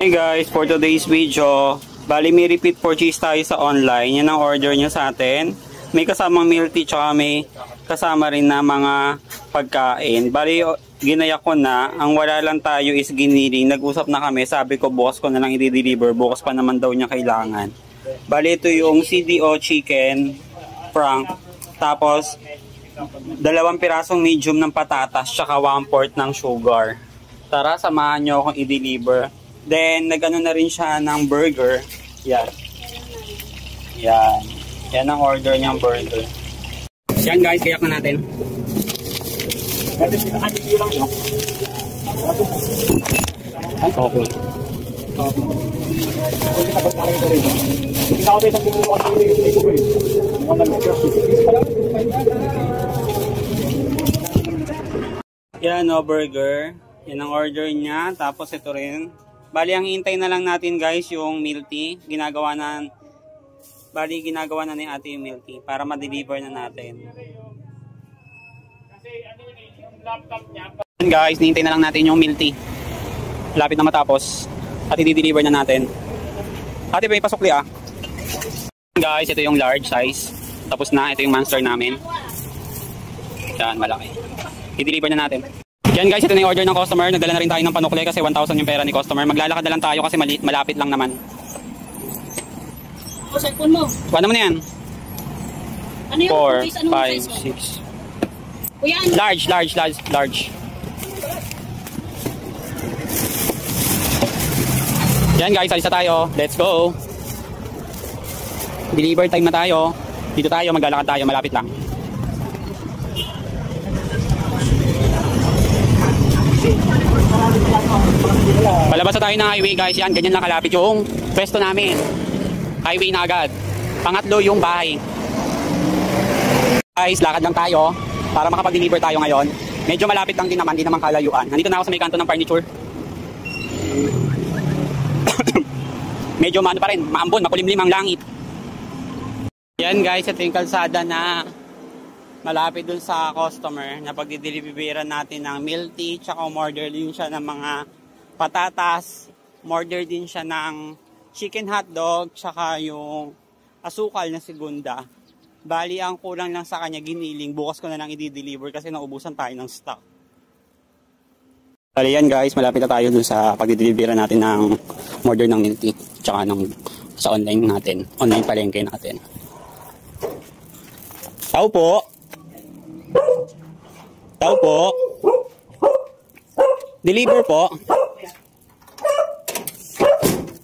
Hey guys, for today's video, bali may repeat purchase tayo sa online. Yan ang order nyo sa atin. May kasamang milk tea tsaka may kasama rin na mga pagkain. Bali ginaya ko na, ang wala lang tayo is giniling. Nag-usap na kami, sabi ko bukas ko na lang i-deliver, bukas pa naman daw niya kailangan. Bali ito yung CDO chicken frank, tapos 2 pirasong medium ng patatas tsaka 1/4 ng sugar. Tara, samahan nyo akong i-deliver. Then nagano na rin siya ng burger. Yan. Yan. Yan ang order niyang burger. Yan guys, kayak na natin. Okay. Yan o, burger. Yan ang order niya. Tapos ito rin. Bali, ang hintay na lang natin guys yung milk tea. Ginagawa na ni ate yung milk tea para ma-deliver na natin. Yan guys, hintay na lang natin yung milk tea. Lapit na matapos. At i-deliver na natin. Ate, may pasukli ah. Guys, ito yung large size. Tapos na, ito yung monster namin. Yan, malaki. I-deliver na natin. Yan guys, ito na yung order ng customer. Nagdala na rin tayo ng panukli kasi 1,000 yung pera ni customer. Maglalakad na lang tayo kasi malapit lang naman. O, cellphone mo. Kuha naman yan. Ano yung 4, 5, 6. Kuya, ano? Large. Yan guys, alis na tayo. Let's go. Deliver time na tayo. Dito tayo, maglalakad tayo. Malapit lang. Palabas na tayo ng highway guys. Yan, ganyan lang kalapit yung pwesto namin. Highway na agad. Pangatlo yung bahay. Guys, lakad lang tayo para makapag-deliver tayo ngayon. Medyo malapit lang din naman, di naman kalayuan. Nandito na ako sa may kanto ng furniture. Medyo maano pa rin, maambon, makulimlim ang langit. Yan guys, ito yung kalsada na malapit dun sa customer na pagdideliveran natin ng milk tea, tsaka umorder din siya ng mga patatas, umorder din siya ng chicken hotdog, tsaka yung asukal na segunda. Bali, ang kulang lang sa kanya giniling, bukas ko na lang i-deliver kasi naubusan tayo ng stock. Bali yan guys, malapit na tayo dun sa pagdideliveran natin ng order ng milk tea, tsaka sa online natin, online palengke natin. Tao po! Tao po. Deliver po.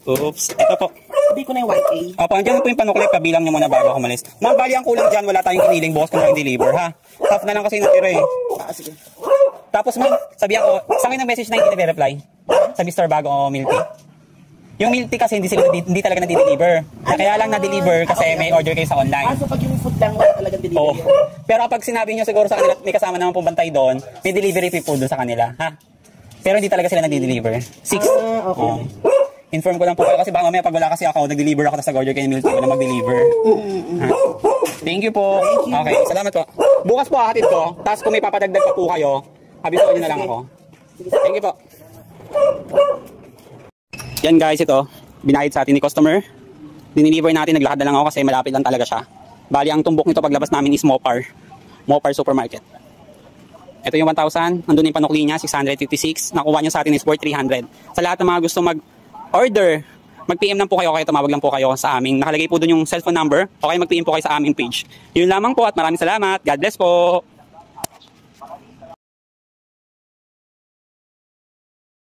Oops. Ito po. Hindi ko na yung 1A. Opo, andyan po yung panukli. Pabilang nyo muna bago ako malis. Ma'am, bali ang kulang dyan. Wala tayong kiniling. Bukas ko na i-deliver, ha? Half na lang kasi natira eh. Sige. Tapos ma'am, sabihan ko, sa akin ang message na hindi na-reply. Sa Mr. Bago Milk Tea. Yung milk tea kasi hindi talaga na-deliver. Kaya lang na-deliver kasi may order kayo sa online. So pag yung food lang, wala talagang delivery. Oh. Pero kapag sinabi nyo siguro sa kanila, may kasama naman pong bantay doon, may delivery fee po doon sa kanila, ha? Pero hindi talaga sila nag-deliver. 6. Okay. Oh. Inform ko lang po kayo kasi baka mamaya pag wala kasi ako, nag-deliver ako sa order kayo ng milk tea, wala mag-deliver. Thank you po. Okay, salamat po. Bukas po hatid ko, tapos kung may papadagdag pa po kayo, abiso nyo na lang ako. Thank you po. Yan guys, ito, binayad sa atin ni customer. Diniliver natin, naglakad na lang ako kasi malapit lang talaga siya. Bali, ang tumbok nito paglabas namin is Mopar Supermarket. Ito yung 1,000, nandun yung panukli niya, 656. Nakuha niya sa atin is worth 300. Sa lahat ng mga gusto mag-order, mag-PM lang po kayo, kaya tumawag lang po kayo sa aming. Nakalagay po dun yung cellphone number, o kaya mag-PM po kayo sa aming page. Yun lamang po at maraming salamat. God bless po!